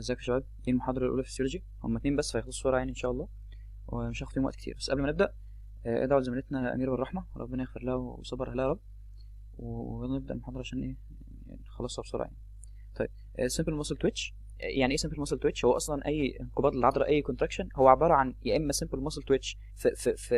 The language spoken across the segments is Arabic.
ازيك يا شباب؟ دي المحاضرة الأولى في الفسيولوجي، هما 2 بس فيخلصوا بسرعة يعني إن شاء الله، ومش هاخد فيهم وقت كتير. بس قبل ما نبدأ ادعوا لزميلتنا أميرة بالرحمة، ربنا يغفر لها ويصبر أهلها يا رب، ونبدأ المحاضرة عشان إيه يعني نخلصها بسرعة يعني. طيب simple muscle twitch، يعني ايه simple muscle twitch؟ هو اصلا اي انقباض للعضله، اي contraction هو عباره عن يا اما simple muscle twitch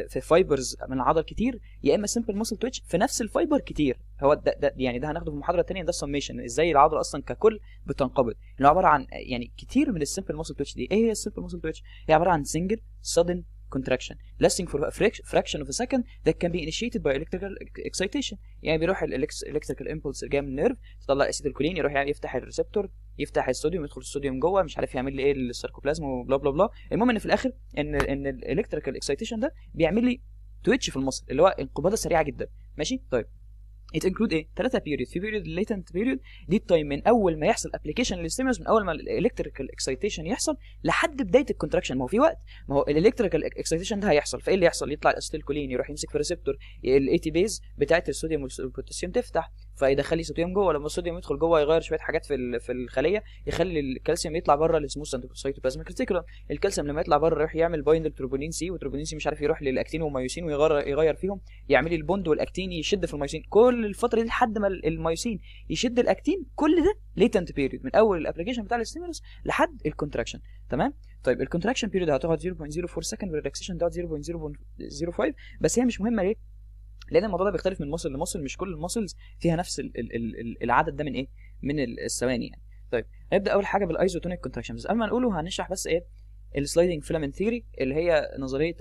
في فايبرز من العضل كتير، يا اما simple muscle twitch في نفس الفايبر كتير. هو ده يعني ده هناخده في المحاضره الثانيه، ده السميشن ازاي العضله اصلا ككل بتنقبض، اللي هو عباره عن يعني كتير من السمبل muscle twitch دي. ايه هي السمبل muscle twitch؟ هي عباره عن single sudden contraction lasting for a fraction of a second that can be initiated by electrical excitation. يعني بيروح electrical impulse جاي من النيرف، تطلع الاسيتيلكولين، يروح يعني يفتح الريسبتور، يفتح الصوديوم، يدخل الصوديوم جوه، مش عارف يعمل لي ايه السيركوبلازم وبلا بلا بلا. المهم ان في الاخر ان الالكتريكال اكسايتيشن ده بيعمل لي تويتش في المصل، اللي هو انقباضه سريعه جدا. ماشي طيب it include ايه؟ 3 بيريود. في بيريود latent بيريود دي التايم من اول ما يحصل ابلكيشن للستيمولس، من اول ما الالكتريكال اكسايتيشن يحصل لحد بدايه الكونتراكشن. ما هو في وقت، ما هو الالكتريكال اكسايتيشن ده هيحصل، فايه اللي يحصل؟ يطلع الاسيتيلكولين يروح يمسك في ريسبتور، الاي تي بيز بتاعه الصوديوم والبوتاسيوم تفتح، فيدخل لي صوديوم جوه. لما الصوديوم يدخل جوه يغير شويه حاجات في الخليه، يخلي الكالسيوم يطلع بره السموث سايتوبلازميك ريتيكولم. الكالسيوم لما يطلع بره يروح يعمل بايند لتروبونين سي، وتروبونين سي مش عارف يروح للاكتين والمايوسين ويغير فيهم، يعمل لي البوند والاكتين يشد في المايوسين. كل الفتره دي لحد ما المايوسين يشد الاكتين، كل ده ليتنت بيريود من اول الابلكيشن بتاع الستيمولس لحد الكونتراكشن. تمام. طيب الكونتراكشن بيريود هتقعد 0.04 سكند، والريلاكسيشن ده 0.005. بس هي مش مهمه ليه؟ لان الموضوع ده بيختلف من ماسل لماسل، مش كل الماسلز فيها نفس العدد ده من ايه، من الثواني يعني. طيب نبدا اول حاجه بالايزوتونيك كونتراكشن. بس قبل ما نقوله هنشرح بس ايه السلايدنج فيلامنت ثيوري، اللي هي نظريه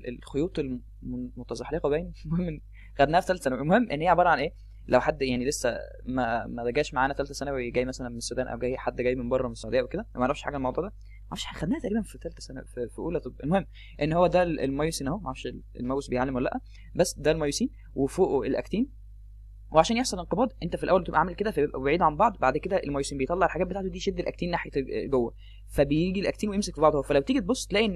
الخيوط المتزحلقه باين. المهم خدناها في ثالثه ثانوي. المهم ان هي عباره عن ايه، لو حد يعني لسه ما جاش معانا ثالثه ثانوي، جاي مثلا من السودان او جاي حد جاي من بره من السعوديه او كده، ما يعرفش حاجه عن الموضوع ده، ما اعرفش، خدناها تقريبا في ثالثه ثانوي في اولى. طب المهم ان هو ده المايوسين اهو، ما اعرفش الماوس بيعلم ولا لا، بس ده المايوسين وفوقه الاكتين. وعشان يحصل انقباض انت في الاول بتبقى عامل كده فبيبقى بعيد عن بعض، بعد كده المايوسين بيطلع الحاجات بتاعته دي، يشد الاكتين ناحيه جوه، فبيجي الاكتين ويمسك في بعضه. فلو تيجي تبص تلاقي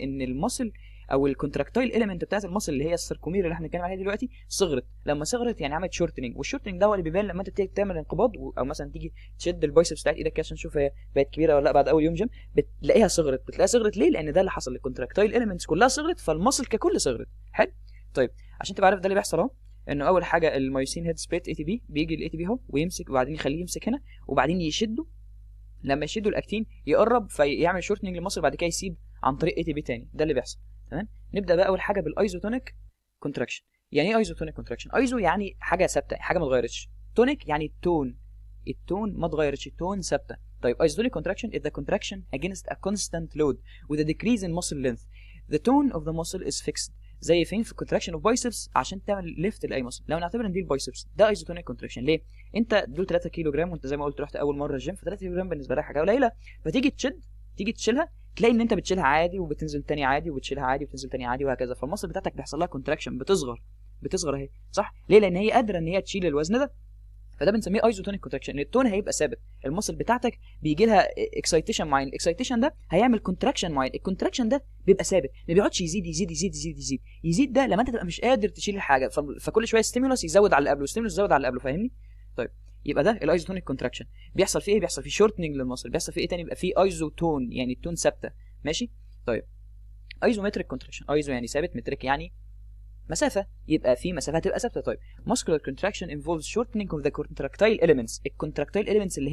ان المصل او الكونتراكتايل اليمنت بتاعت المصل اللي هي السيركومير اللي احنا بنتكلم عليها دلوقتي صغرت. لما صغرت يعني عملت شورتنج، والشورتنج ده هو اللي بيبان لما انت تيجي تعمل انقباض، او مثلا تيجي تشد البايسبس بتاعت ايدك عشان تشوف هي بقت كبيره ولا لا بعد اول يوم جيم، بتلاقيها صغرت. بتلاقيها صغرت ليه؟ لان ده اللي حصل، الكونتراكتايل اليمنتس كلها صغرت، فالمصل ككل صغرت. حلو. طيب عشان تبقى عارف ده اللي بيحصل اهو، انه اول حاجه المايوسين هيد سبليت اي تي بي، بيجي الاي تي بي اهو ويمسك، وبعدين يخليه يمسك هنا، وبعدين يشده. لما يشدوا الاكتين يقرب فيعمل شورتنج للمصل، بعد كده يسيب عن طريق اي تي بي تاني. ده اللي بيحصل. تمام. نبدا بقى اول حاجه بالايزوتونيك كونتراكشن. يعني ايه ايزوتونيك كونتراكشن؟ ايزو يعني حاجه ثابته، حاجه ما اتغيرتش. تونيك يعني التون، التون ما اتغيرتش، التون ثابته. طيب isotonic contraction is the contraction against a constant load with a decrease in muscle length. The tone of the muscle is fixed. زي فين؟ في الكونتراكشن اوف بايسبس عشان تعمل ليفت لاي مصل. لو نعتبر ان دي البايسبس، ده ايزوتونيك كونتراكشن. ليه؟ انت دول 3 كيلو جرام، وانت زي ما قلت رحت اول مره الجيم، ف 3 كيلو جرام بالنسبه لك حاجه قليله، فتيجي تيجي تشيلها، تلاقي ان انت بتشيلها عادي وبتنزل تاني عادي، وبتشيلها عادي وبتنزل تاني عادي، وهكذا. فالمصل بتاعتك بيحصل لها كونتراكشن، بتصغر اهي، صح؟ ليه؟ لان هي قادره ان هي تشيل الوزن ده، فده بنسميه ايزوتونيك كونتراكشن. التون هيبقى ثابت، المصل بتاعتك بيجي لها اكسايتيشن معين، الاكسايتيشن ده هيعمل كونتراكشن معين، الكونتراكشن ده بيبقى ثابت، ما بيقعدش يزيد ده لما انت تبقى مش قادر تشيل الحاجه، فكل شويه ستيمولس يزود على اللي قبله، ستيمولس يزود على اللي قبله، فاهمني؟ طيب يبقى ده الايزوتونيك كونتراكشن. بيحصل فيه ايه؟ بيحصل فيه شورتنج للمصل. بيحصل فيه ايه تاني؟ يبقى فيه ايزوتون، يعني التون ثابته. ماشي. طيب ايزومتريك كونتراكشن، ايزو يعني ثابت، متريك يعني مسافه، يبقى في مسافه هتبقى ثابته. طيب muscular contraction involves shortening of the contractile elements. الكونتراكتايل elements اللي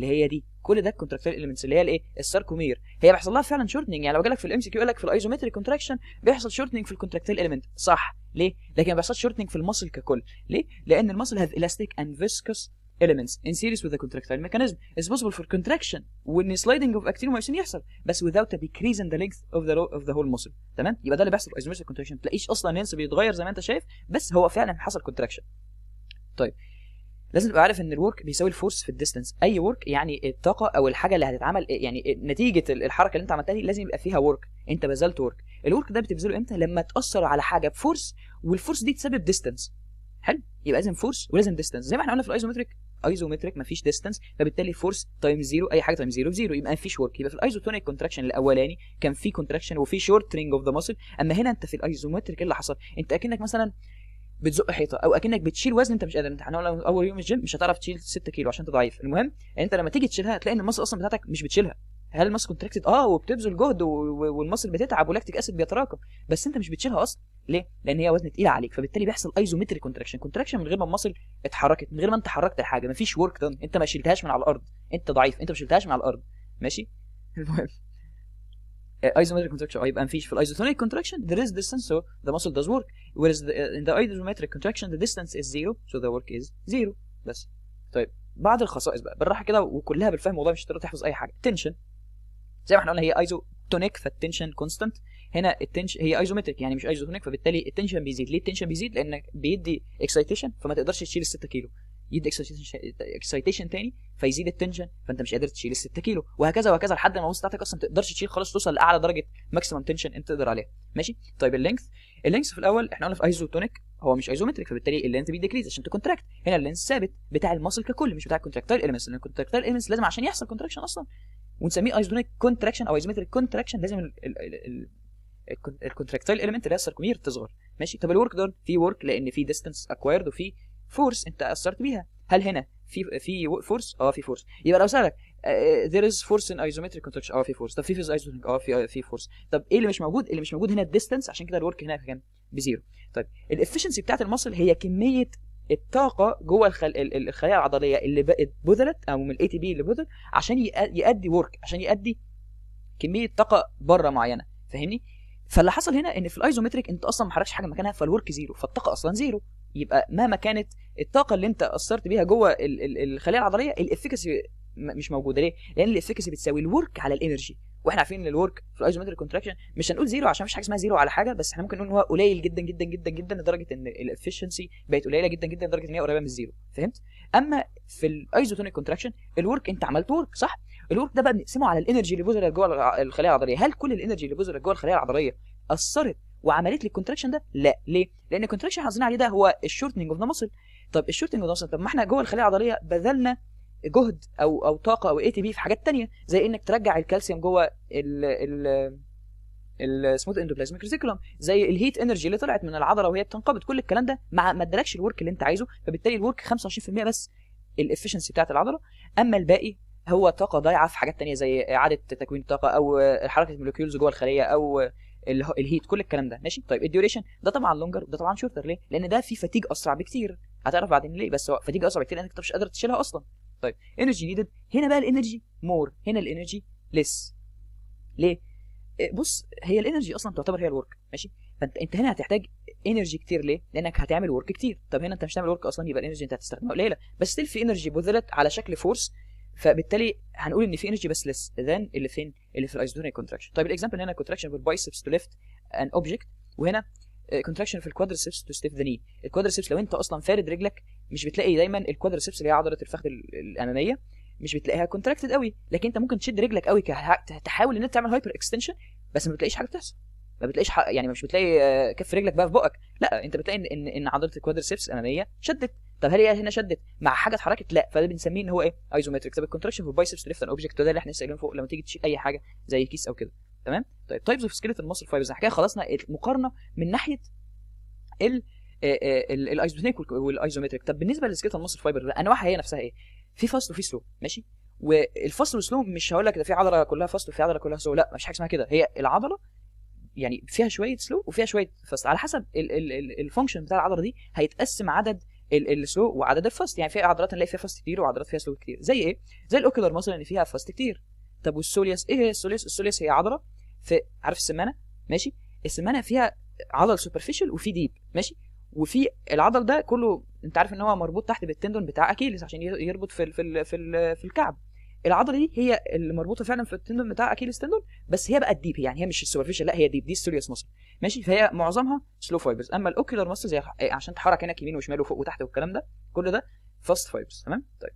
هي دي كل ده الكونتراكتايل elements اللي هي الايه، الساركومير، هي بيحصل لها فعلا شورتنج. يعني لو جالك في الام سي كيو يقول لك في الايزومتريك كونتراكشن بيحصل شورتنج في الكونتراكتايل element، صح؟ ليه؟ لكن ما بيحصلش شورتنج في المصل ككل. ليه؟ لان المصل have elastic and viscous elements in series with the contractile mechanism is possible for contraction when sliding of actin ومايوسين يحصل، بس without a decrease in the length of the whole muscle. تمام. يبقى ده اللي بيحصل في isometric contraction، تلاقيش اصلا ينسى بيتغير زي ما انت شايف، بس هو فعلا حصل contraction. طيب لازم تبقى عارف ان الورك بيساوي الفورس في الديستنس. اي ورك يعني الطاقه او الحاجه اللي هتتعمل، يعني نتيجه الحركه اللي انت عملتها دي لازم يبقى فيها ورك، انت بذلت ورك. الورك ده بتبذله امتى؟ لما تاثر على حاجه بفورس، والفورس دي تسبب ديستنس. حلو. يبقى لازم فورس ولازم ديستنس، زي ما احنا قلنا في الايزومتريك مفيش ديستنس، فبالتالي فورس تايم زيرو، اي حاجه تايم زيرو بزيرو، يبقى مفيش ورك. يبقى في الايزوتونيك كونتراكشن الاولاني كان في كونتراكشن وفي شورتنج اوف ذا ماسل، اما هنا انت في الايزومتريك ايه اللي حصل؟ انت اكنك مثلا بتزق حيطه، او اكنك بتشيل وزن انت مش قادر. انت هنقول اول يوم الجيم مش هتعرف تشيل 6 كيلو عشان انت ضعيف. المهم يعني انت لما تيجي تشيلها هتلاقي ان المصل اصلا بتاعتك مش بتشيلها. هل المصل كونتراكتد؟ وبتبذل جهد والمصل بتتعب ولاكتيك اسيد بيتراكم، بس انت مش بتشيلها اصلا. ليه؟ لان هي وزن تقيل عليك، فبالتالي بيحصل ايزومتريك كونتراكشن من غير ما المصل اتحركت، من غير ما انت حركت الحاجه، مفيش ورك دان، انت ما شيلتهاش من على الارض، انت ضعيف، انت ما شيلتهاش من على الارض. ماشي. المهم isometric contraction يبقى مفيش. في الايزوتونيك contraction there is distance so the muscle does work, whereas in the isometric contraction the distance is zero so the work is zero. بس. طيب بعض الخصائص بقى بالراحه كده وكلها بالفهم، والله مش هتقدر تحفظ اي حاجه. tension زي ما احنا قلنا هي ايزوتونيك فالتنشن كونستانت، هنا التنشن هي ايزومتريك يعني مش ايزوتونيك، فبالتالي التنشن بيزيد. ليه التنشن بيزيد؟ لانك بيدي اكسايتيشن فما تقدرش تشيل ال 6 كيلو، يدي اكسايتيشن تاني فيزيد التنشن فانت مش قادر تشيل ال 6 كيلو، وهكذا وهكذا لحد ما الموس بتاعتك اصلا ما تقدرش تشيل خلاص، توصل لاعلى درجه ماكسيمم تنشن انت تقدر عليها. ماشي. طيب اللينث في الاول احنا قلنا في ايزوتونيك هو مش ايزومتريك، فبالتالي اللينث بيديكريز عشان تكونتراكت. هنا اللينث ثابت بتاع الماسل ككل مش بتاع الكونتراكتايل اليمنتس، لان الكونتراكتايل اليمنتس لازم عشان يحصل كونتراكشن اصلا، ونسميه ايزوتونيك كونتراكشن او ايزومتريك كونتراكشن لازم الكونتراكتايل اليمنت اللي هي الساركومير تصغر. ماشي. طب الورك دون في ورك لان في ديستانس اكوايرد وفي فورس انت اثرت بيها. هل هنا في فورس؟ في فورس. يبقى لو سالك there is force in isometric contraction في فورس. طب في isometric في فورس. طب ايه اللي مش موجود؟ اللي مش موجود هنا الديستانس، عشان كده الورك هنا كام؟ بزيرو. طيب الافشنسي بتاعت المصل هي كميه الطاقه جوه الخلايا العضليه اللي بقت بذلت او من الاي تي بي اللي بذل عشان يؤدي ورك، عشان يؤدي كميه طاقه بره معينه. فاهمني؟ فاللي حصل هنا ان في الايزومتريك انت اصلا ما حركش حاجه مكانها، فالورك زيرو، فالطاقه اصلا زيرو. يبقى مهما كانت الطاقه اللي انت اثرت بيها جوه الخلايا العضليه الافيكاسي مش موجوده. ليه؟ لان الافيكاسي بتساوي الورك على الانرجي، واحنا عارفين ان الورك في الايزومتريك كونتراكشن مش هنقول زيرو عشان مفيش حاجه اسمها زيرو على حاجه، بس احنا ممكن نقول ان هو قليل جدا جدا جدا جدا لدرجه ان الافشنسي بقت قليله جدا جدا لدرجه ان هي قريبه من الزيرو. فهمت؟ اما في الايزوتونيك كونتراكشن الورك انت عملت ورك صح، الورك ده بقى بنقسمه على الانرجي اللي بذلت جوه الخلايا العضليه. هل كل الانرجي اللي بذلت جوه الخلايا العضليه اثرت وعملت لي الكونتراكشن ده؟ لا. ليه؟ لان الكونتراكشن حافظين عليه ده هو الشورتنج اوف ذا ماسل. طب الشورتنج اوف ذا ماسل، طب ما احنا جوه الخلايا العضليه بذلنا جهد او طاقه او اي تي بي في حاجات تانية، زي انك ترجع الكالسيوم جوه السموث اندوبلازميك ريتيكولوم، زي الهيت انرجي اللي طلعت من العضله وهي بتنقبض. كل الكلام ده ما ادالكش الورك اللي انت عايزه، فبالتالي الورك 25% بس الافشنسي بتاعت العضله، اما الباقي هو طاقه ضايعه في حاجات تانية زي اعاده تكوين الطاقه او حركه الموليكيولز جوه الخليه او الهيت، كل الكلام ده. ماشي. طيب الديوريشن ده طبعا لونجر وده طبعا شورتر. ليه؟ لان ده فيه فاتيج اسرع بكتير، هتعرف بعدين ليه، بس هو فاتيج اسرع بكتير لانك انت مش قادر تشيلها اصلا. طيب انرجي نيدد، هنا بقى الانرجي مور، هنا الانرجي ليس. ليه؟ بص هي الانرجي اصلا تعتبر هي الورك. ماشي. فانت هنا هتحتاج انرجي كتير. ليه؟ لانك هتعمل ورك كتير. طب هنا انت مش هتعمل ورك اصلا، يبقى الانرجي انت هتستخدمها قليله، بس ستيل في انرجي بذلت على شكل فورس، فبالتالي هنقول ان في انرجي بس ليس ذان اللي فين؟ اللي في الايزوتونيك كونتراكشن. طيب الاكزامبل هنا كونتراكشن بالبايسبس تو ليفت ان اوبجكت، وهنا كونتراكشن في الكوادريسبس تو ستيف ذا ني. الكوادريسبس لو انت اصلا فارد رجلك مش بتلاقي دايما الكوادريسبس اللي هي عضله الفخذ الاماميه مش بتلاقيها كونتراكتد قوي، لكن انت ممكن تشد رجلك قوي تحاول ان انت تعمل هايبر اكستنشن، بس ما بتلاقيش حاجه بتحصل، ما بتلاقيش يعني مش بتلاقي كف رجلك بقى في بقك، لا انت بتلاقي ان عضله الكوادريسبس الاماميه شدت. طب هل هي هنا شدت مع حاجه اتحركت؟ لا، فده بنسميه ان هو ايه؟ ايزومتريك. طب الكونتراكشن في البايسبس ليفت ان اوبجكت ده اللي احنا لسه قايلينه فوق، لما تيجي تشيل اي حاجه زي كيس او كده. تمام. طيب تايبز اوف سكيلتال ماسل فايبرز، احنا كده خلصنا المقارنه من ناحيه الايزوتونيك والايزومتريك. طب بالنسبه للسكيلتال ماسل فايبر انواعها هي نفسها ايه؟ في فاست وفي سلو. ماشي. والفاست والسلو مش هقول لك ده في عضله كلها فاست وفي عضله كلها سلو، لا مفيش حاجه اسمها كده. هي العضله يعني فيها شويه سلو وفيها شويه فاست، على حسب الفانكشن بتاع العضله دي هيتقسم عدد السلو وعدد الفاست. يعني في عضلات نلاقي فيها فاست كتير وعضلات فيها سلو كتير، زي ايه؟ زي الاوكيولار مثلا اللي فيها فاست كتير. طب والسوليوس ايه هي السوليوس؟ السوليوس هي عضله في، عارف السمانه؟ ماشي. السمانه فيها عضل سوبرفيشال وفي ديب. ماشي. وفي العضل ده كله انت عارف ان هو مربوط تحت بالتندون بتاع اكيليس عشان يربط في الكعب. العضله دي هي اللي مربوطه فعلا في التندون بتاع اكيليس تندون، بس هي بقى الديب، يعني هي مش السوبرفيشال، لا هي ديب، دي السوليوس ماسل. ماشي. فهي معظمها سلو فايبرز، اما الاوكيولار ماسل زي عشان تحرك هناك يمين وشمال وفوق وتحت والكلام ده كل ده فاست فايبرز. تمام. طيب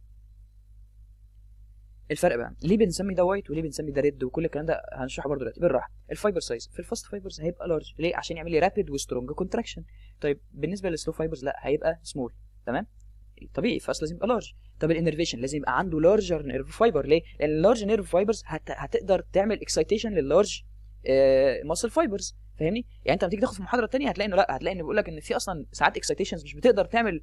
الفرق بقى ليه بنسمي ده وايت وليه بنسمي ده ريد وكل الكلام ده هنشرحه برضه دلوقتي بالراحه. الفايبر سايز في الفاست فايبرز هيبقى لارج. ليه؟ عشان يعمل لي رابيد وسترونج كونتراكشن. طيب بالنسبه للسلو فايبرز لا، هيبقى سمول. تمام. طبيعي فاست لازم يبقى لارج. طب الانرفيشن لازم يبقى عنده لارجر نيرف فايبر. ليه؟ لان اللارج نيرف فايبرز هتقدر تعمل اكسايتيشن لللارج ماسل فايبرز. فاهمني؟ يعني انت لما تيجي تاخد في المحاضره الثانيه هتلاقي انه لا، هتلاقي انه بيقول لك ان في اصلا ساعات اكسايتيشنز مش بتقدر تعمل،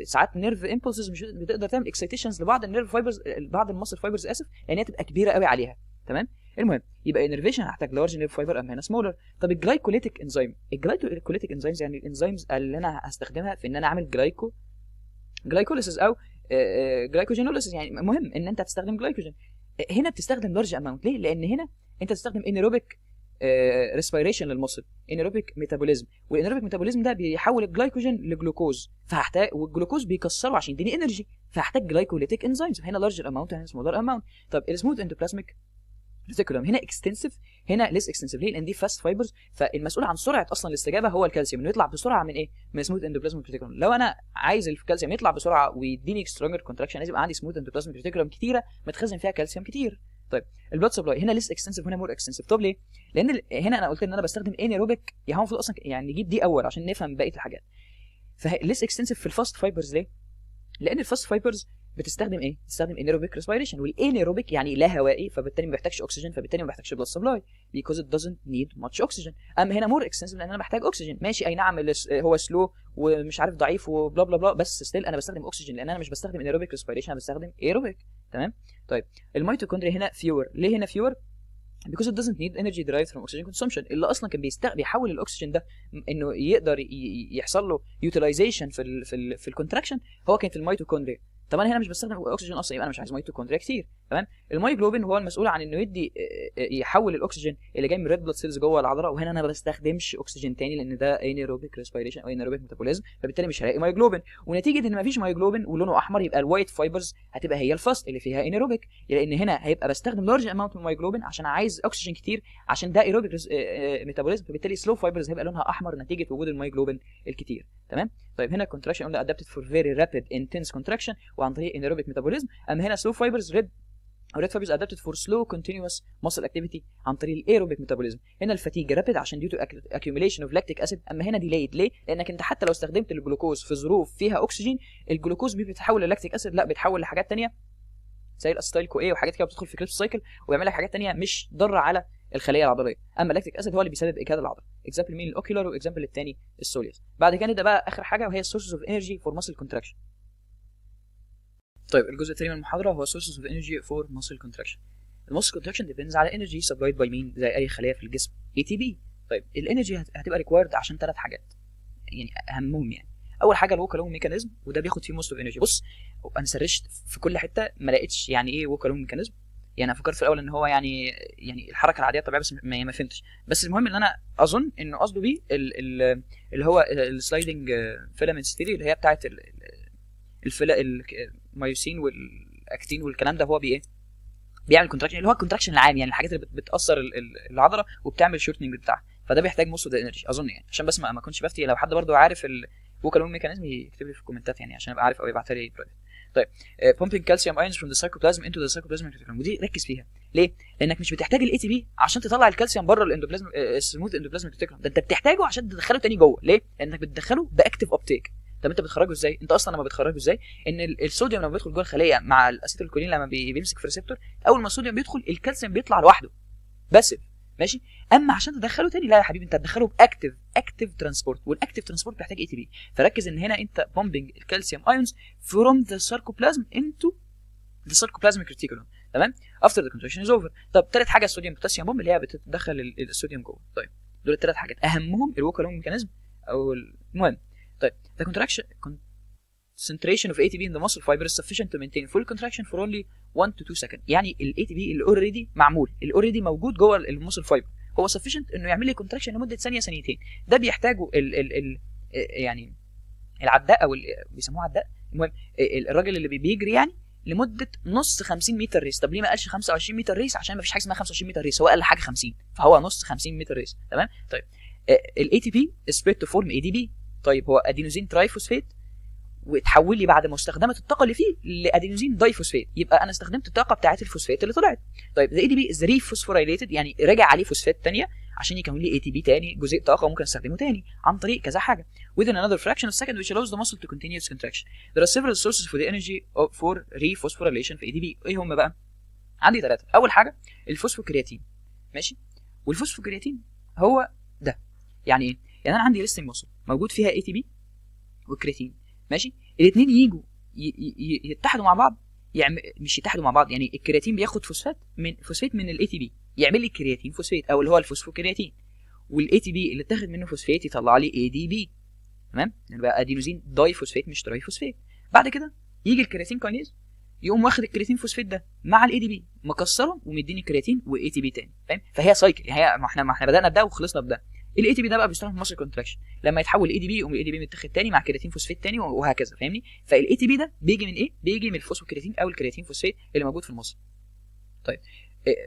ساعات نيرف امبولسز مش بتقدر تعمل اكسايتيشنز لبعض النيرف فايبرز، بعض الماسل فايبرز اسف، لان هي تبقى كبيره قوي عليها. تمام؟ المهم يبقى انرفيشن هحتاج لارج نيرف فايبر اما هنا سمولر. طب الجلايكوليتيك انزيم، الجلايكوليتيك انزيمز يعني الانزيمز اللي انا هستخدمها في ان انا اعمل جلايكوليسيس او جلايكوجينوليسيس، يعني المهم ان انت هتستخدم جلايكوجين. هنا بتستخدم لارج اماونت. ليه؟ لان هنا انت تستخدم انيروبيك ريسبيريشن للمصل، انيروبيك ميتابوليزم، والانيروبيك ميتابوليزم ده بيحول الجلايكوجين لجلوكوز، فهحتاج والجلوكوز بيكسره عشان يديني انرجي، فهحتاج جلايكوليتيك انزيمز. هنا لارج اماونت وهنا سمولر اماونت. طب السموث اندوبلازميك ريتيكولوم هنا اكستنسيف، هنا ليس اكستنسيف. ليه؟ لان دي فاست فايبرز، فالمسؤول عن سرعه اصلا الاستجابه هو الكالسيوم، انه يطلع بسرعه من ايه؟ من سموث اندوبلازميك ريتيكولوم. لو انا عايز الكالسيوم يطلع بسرعه ويديني سترونجر كونتراكشن لازم يبقى عندي سموث اندوبلازميك ريتيكولوم كتيره متخزن فيها كالسيوم كتير. طيب البلاد سبلاي هنا ليس اكستنسيف وهنا مور اكستنسيف. طب ليه؟ لان هنا انا قلت ان انا بستخدم انيروبيك، يعني هو المفروض اصلا يعني نجيب دي اول عشان نفهم بقيه الحاجات. فليس اكستنسيف في الفاست فايبرز. ليه؟ لان الفاست فايبرز بتستخدم ايه؟ بتستخدم انيروبيك ريسبيريشن، والانيروبيك يعني لا هوائي، فبالتالي ما بيحتاجش اكسجين، فبالتالي ما بيحتاجش بلاد سبلاي because it doesn't need much oxygen. اما هنا مور اكستنسيف لان انا محتاج اكسجين. ماشي اي نعم هو سلو ومش عارف ضعيف وبلا بلا بلا، بس ستيل انا بستخدم اكسجين لان انا مش بستخدم انيروبيك ريسبيريشن، انا بستخدم ايروبيك. تمام؟ طيب الميتوكوندريا هنا فيور. ليه هنا فيور؟ because it doesn't need energy derived from oxygen consumption، اللي اصلا كان بيحول الاكسجين ده انه يقدر يحصل له utilization في الكونتراكشن هو كان في الميتوكوندريا. طب انا هنا مش بستخدم اكسجين اصلا، يبقى انا مش عايز ميتوكوندريا كتير. تمام؟ المايجلوبين هو المسؤول عن انه يدي يحول الاكسجين اللي جاي من الريد بلاد سيلز جوه العضله، وهنا انا ما بستخدمش اكسجين تاني لان ده انيروبيك ريسبيريشن او انيروبيك ميتابوليزم، فبالتالي مش هلاقي مايجلوبين. ونتيجه ان ما فيش مايجلوبين ولونه احمر يبقى الوايت فايبرز هتبقى هي الفاست اللي فيها انيروبيك، لان هنا هيبقى بستخدم لارج اماونت من المايجلوبين عشان عايز اكسجين كتير عشان ده ايروبيك ميتابوليزم، فبالتالي سلو فايبرز هيبقى لونها احمر نتيجه وجود المايجلوبين الكتير. تمام؟ طيب هنا كونتراكشن قلنا ادابتد فور فيري رابيد انتنس كونتراكشن وعن طريق انيروبيك ميتابوليزم. اما هنا سلو فايبرز ريد فايبرز ادابتد فور سلو كونتينوس ماسل اكتيفيتي عن طريق الايروبيك ميتابوليزم. هنا الفاتيج رابيد عشان ديو تو اكيوميليشن اوف لاكتيك اسيد، اما هنا ديليد. ليه؟ لانك انت حتى لو استخدمت الجلوكوز في ظروف فيها اكسجين الجلوكوز بيتحول للاكتيك اسيد، لا بيتحول لحاجات ثانيه زي الاسيتايل كو اي وحاجات كده بتدخل في كريبس سايكل ويعمل لك حاجات ثانيه مش ضاره على الخليه العضليه. اما اللاكتيك اسيد هو اللي بيسبب اجهاد العضله. اكزامبل مين؟ الاوكيولار، واكزامبل الثاني السوليوس. بعد كده نبدا بقى اخر حاجه وهي السورسز اوف انرجي فور ماسل كونتراكشن. طيب الجزء الثاني من المحاضره هو sources of energy for muscle contraction. الماسل كونتراكشن depends على energy supplied by مين؟ زي اي خليه في الجسم ATP. طيب الانرجي هتبقى ريكوايرد عشان 3 حاجات يعني اهمهم. يعني اول حاجه الوكالون ميكانيزم، وده بياخد فيه موست اوف انرجي. بص انا سرشت في كل حته ما لقيتش يعني ايه وكالون ميكانيزم. يعني انا فكرت في الاول ان هو يعني الحركه العاديه الطبيعيه، بس ما فهمتش. بس المهم ان انا اظن انه قصده بيه اللي هو السلايدنج فيلامنتس ثيري، اللي هي بتاعه المايوسين والاكتين والكلام ده. هو ايه بيعمل كونتراكشن اللي هو الكونتراكشن العام، يعني الحاجات اللي بتاثر العضله وبتعمل شورتنج بتاعها، فده بيحتاج موست اوف ذا انرجي اظن. يعني عشان بس ما اكونش بفتي، لو حد برضو عارف الوكالون ميكانيزم يكتب لي في الكومنتات يعني عشان ابقى عارف او يبعت لي برايفت. طيب pumping calcium ions from the cytoplasm into the cytoplasmic reticulum، ودي ركز فيها. ليه؟ لانك مش بتحتاج الاي تي بي عشان تطلع الكالسيوم بره الاندوبلازم السموث اندوبلازميك ريتيكولم، ده انت بتحتاجه عشان تدخله تاني جوه. ليه؟ لانك بتدخله باكتيف ابتيك. طب انت بتخرجه ازاي؟ انت اصلا لما بتخرجه ازاي ان الصوديوم لما بيدخل جوه الخليه مع الاسيتيلكولين لما بيمسك في الريسبتور، اول ما الصوديوم بيدخل الكالسيوم بيطلع لوحده بس ماشي. اما عشان تدخله تاني لا يا حبيبي، انت هتدخله باكتيف ترانسبورت، والاكتيف ترانسبورت بيحتاج اي تي بي. فركز ان هنا انت بومبنج الكالسيوم ايونز فروم ذا ساركوبلازم انتو ذا ساركوبلازميك ريتيكولوم. تمام؟ افتر ذا كونتراكشن از اوفر. طب ثالث حاجه الصوديوم بوتاسيوم بومب اللي هي بتدخل الصوديوم جوه. طيب دول الثلاث حاجات اهمهم الوكالون ميكانيزم او المهم. طيب the concentration of ATP in the muscle fiber is sufficient to maintain full contraction for only 1 to 2 seconds. يعني ال ATP اللي اوريدي معمول، اللي اوريدي موجود جوه المسل فايبر، هو sufficient انه يعمل لي كونتراكشن لمده ثانيه ثانيتين. ده بيحتاجه يعني العداء او بيسموه عداء. المهم الراجل اللي بيجري يعني لمده نص 50 متر ريس. طب ليه ما قالش 25 متر ريس؟ عشان ما فيش حاجه اسمها 25 متر ريس، هو قال حاجه 50، فهو نص 50 متر ريس. تمام؟ طيب ال ATP is split to form ADP. طيب هو ادينوزين ترايفوسفيت وتحول لي بعد ما استخدمت الطاقه اللي فيه لادينوزين دايفوسفيت، يبقى انا استخدمت الطاقه بتاعه الفوسفات اللي طلعت. طيب ذا اي دي بي از ريفوسفوريليتد، يعني رجع عليه فوسفات ثانيه عشان يكون لي اي تي بي ثاني جزيء طاقه ممكن استخدمه ثاني عن طريق كذا حاجه within another fraction of a second which allows the muscle to continue its contraction. There are several sources for the energy for rephosphorylation في اي دي بي. ايه هم بقى؟ عندي 3. اول حاجه الفوسفوكرياتين. ماشي؟ والفوسفوكرياتين هو ده يعني ايه؟ يعني انا عندي ريستنج ماسل موجود فيها اي تي بي والكرياتين، ماشي، الاثنين يجوا يتحدوا مع بعض، مش يتحدوا مع بعض، يعني الكرياتين بياخد فوسفات من الاي تي بي يعمل لي كرياتين فوسفات او اللي هو الفوسفوكرياتين، والاي تي بي اللي اتاخد منه فوسفات يطلع لي اي دي بي، تمام، يعني بقى ادينوزين داي فوسفات مش تراي فوسفات. بعد كده يجي الكرياتين كاينيز يقوم واخد الكرياتين فوسفات ده مع الاي دي بي مكسره ومديني كرياتين واي تي بي تاني، فاهم؟ فهي سايكل، يعني هي ما احنا بدانا بده وخلصنا بده. الاي تي بي ده بقى بيستخدم في ماسل كونتراكشن، لما يتحول لاي دي بي يقوم الاي دي بي متاخد تاني مع كرياتين فوسفات تاني وهكذا، فاهمني؟ فالاي تي بي ده بيجي من ايه؟ بيجي من الفوسفوكرياتين او الكرياتين فوسفات اللي موجود في المصل. طيب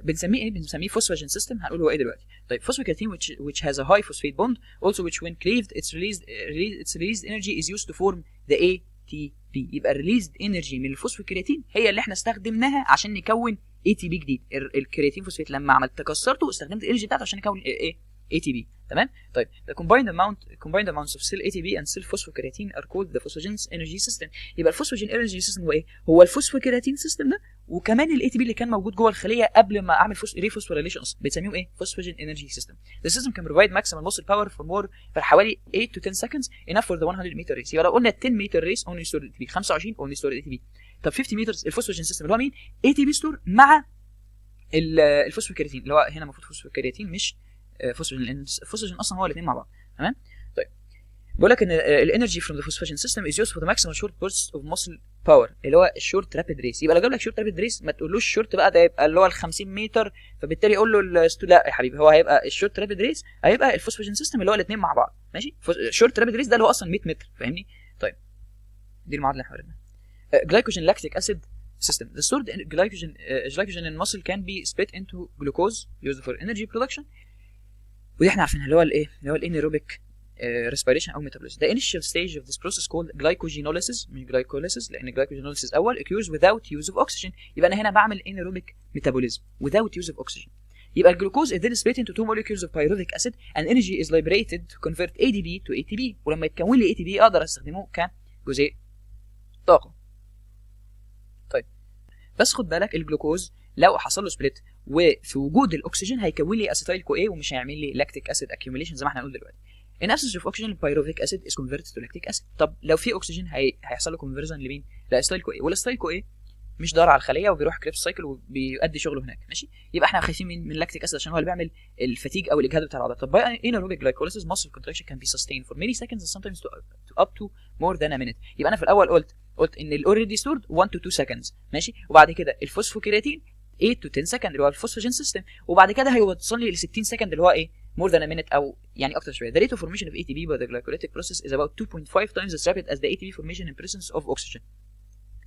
بنسميه ايه؟ بنسميه فوسفاجين سيستم. هنقول هو ايه دلوقتي. طيب فوسفوكرياتين which has a high phosphate bond also which when cleaved its released energy is used to form the ATP. يبقى الريليزد انرجي من الفوسفوكرياتين هي اللي احنا استخدمناها عشان نكون اي تي بي جديد. الكرياتين فوسفات لما عملت كسرته استخدمت الانرجي بتاعته عشان نكون ايه؟ اي تي بي، تمام؟ طيب the combined amounts of cell ATP and cell phosphocreatine are called the phosphogen energy system. يبقى الفوسفوجين انرجي سيستم هو ايه؟ هو الفوسفوكرياتين سيستم ده وكمان الاي تي بي اللي كان موجود جوه الخليه قبل ما اعمل ريفوسفوريليشن اصلا، بنسميهم ايه؟ فوسفوجين انرجي سيستم. The system can provide maximum muscle power for more for حوالي 8 to 10 seconds enough for the 100 meter race. يبقى لو قلنا 10 متر ريس only stored ATP 25 only stored ATP. طب 50 متر الفوسفوجين سيستم اللي هو مين؟ اي تي بي ستور مع الفوسفوكرياتين اللي هو هنا المفروض فوسفوكرياتين مش فوسفوجين، الفوسفوجين اصلا هو الاثنين مع بعض، تمام؟ طيب بيقول لك ان الانرجي فروم ذا فوسفوجين سيستم از يوز فور ذا ماكسيمم شورت بيرست اوف ماسل باور اللي هو الشورت رابيد ريس. يبقى لو جاب لك شورت رابيد ريس ما تقولوش شورت بقى، ده يبقى اللي هو ال 50 متر، فبالتالي يقول له لا يا حبيبي، هو هيبقى الشورت رابيد ريس هيبقى الفوسفوجين سيستم اللي هو الاثنين مع بعض، ماشي؟ الشورت رابيد ريس ده اللي هو اصلا 100 متر، فاهمني؟ طيب دي المعادله اللي احنا قلناها. glycogen lactic acid system. The stored glycogen in muscle can be split into glucose used for energy production. ودي احنا عارفينها اللي هو الايه؟ اللي هو الانيروبيك respiration او metabolism. The initial stage of this process called glycogenolysis مش glycolysis، لان glycogenolysis اول occurs without use of oxygen. يبقى انا هنا بعمل anaerobic metabolism without use of oxygen. يبقى الجلوكوز is then split into two molecules of pyruvic acid and energy is liberated to convert ADP to ATP. ولما يتكون لي ATP اقدر استخدمه كجزيء طاقه. طيب بس خد بالك الجلوكوز لو حصل له سبليت وفي وجود الاكسجين هيكون لي اسيتايل كو اي ومش هيعمل لي لاكتيك اسيد اكيوميليشن زي ما احنا هنقول دلوقتي. In absence of oxygen pyruvic acid is converted to lactic acid. طب لو في اكسجين هيحصل له كونفرجن لمين؟ لاسيتايل كو اي، والاسيتايل كو اي مش ضار على الخليه وبيروح كريبس سايكل وبيؤدي شغله هناك، ماشي؟ يبقى احنا خايفين من لاكتيك اسيد عشان هو اللي بيعمل الفتيج او الاجهاد بتاع العضلات. طب بقى anaerobic glycolysis muscle contraction can be sustained for many seconds and sometimes to up to more than a minute. يبقى انا في الاول قلت ان الاوريدي ستورد 1 to 2 seconds، ماشي؟ وبعد كده الفوسفوكرياتين 8 to 10 second اللي هو الفوسفوجين سيستم، وبعد كده هيوصل لي ل 60 سكند اللي هو ايه؟ more than a minute او يعني اكتر شويه. The rate of formation of ATP by the glycolytic process is about 2.5 times as rapid as the ATP formation in presence of oxygen.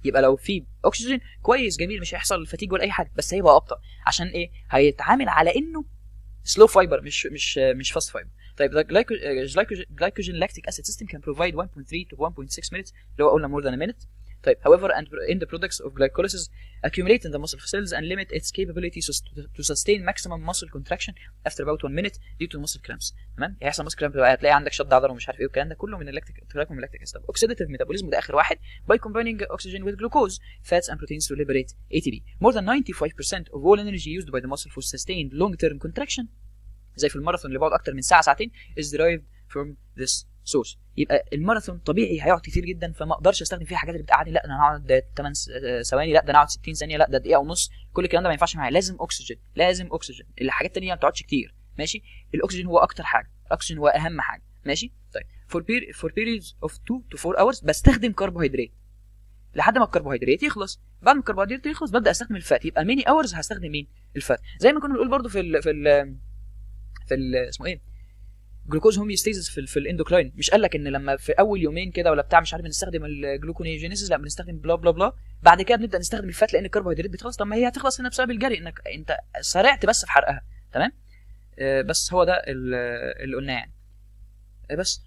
يبقى لو في اكسجين كويس جميل مش هيحصل فتيج ولا اي حاجه، بس هيبقى ابطا عشان ايه؟ هيتعامل على انه سلو فايبر مش فاست فايبر. طيب glycogen lactic acid system can provide 1.3 to 1.6 minutes اللي هو قلنا more than a minute. طيب however and in the products of glycolysis accumulate in the muscle cells and limit its capability to sustain maximum muscle contraction after about 1 minute due to muscle cramps. تمام؟ هيحصل muscle cramp هتلاقي عندك شد عضله ومش عارف ايه والكلام ده كله من اللاكتيك acid. Oxidative metabolism ده اخر واحد by combining oxygen with glucose, fats and proteins to liberate ATP. More than 95% of all energy used by the muscle for sustained long-term contraction زي في الماراثون اللي بيقعد اكتر من ساعه ساعتين is derived from this source. يبقى الماراثون طبيعي هيقعد كتير جدا، فما اقدرش استخدم فيه حاجات اللي بتقعدني لا انا هقعد 8 ثواني، لا ده انا هقعد 60 ثانيه، لا ده دقيقه ونص، كل الكلام ده ما ينفعش معايا. لازم اكسجين. الحاجات التانيه ما بتقعدش كتير، ماشي؟ الاكسجين هو اكتر حاجه، الاكسجين هو اهم حاجه، ماشي؟ طيب for periods of 2 to 4 hours بستخدم كربوهيدرات لحد ما الكربوهيدرات يخلص. بعد ما الكربوهيدرات يخلص ببدا استخدم الفات. يبقى ميني اورز هستخدم مين؟ الفات. زي ما كنا بنقول برضو في اسمه ايه؟ جلوكوز هوميوستاسيس في الاندوكراين. مش قال لك ان لما في اول يومين كده ولا بتاع مش عارف بنستخدم الجلوكونيوجينيسيس، لا بنستخدم بلا بلا بلا، بعد كده بنبدا نستخدم الفات لان الكربوهيدرات بتخلص. طب ما هي هتخلص هنا بسبب الجري، انك انت سرعت بس في حرقها، تمام؟ بس هو ده اللي قلناه يعني. بس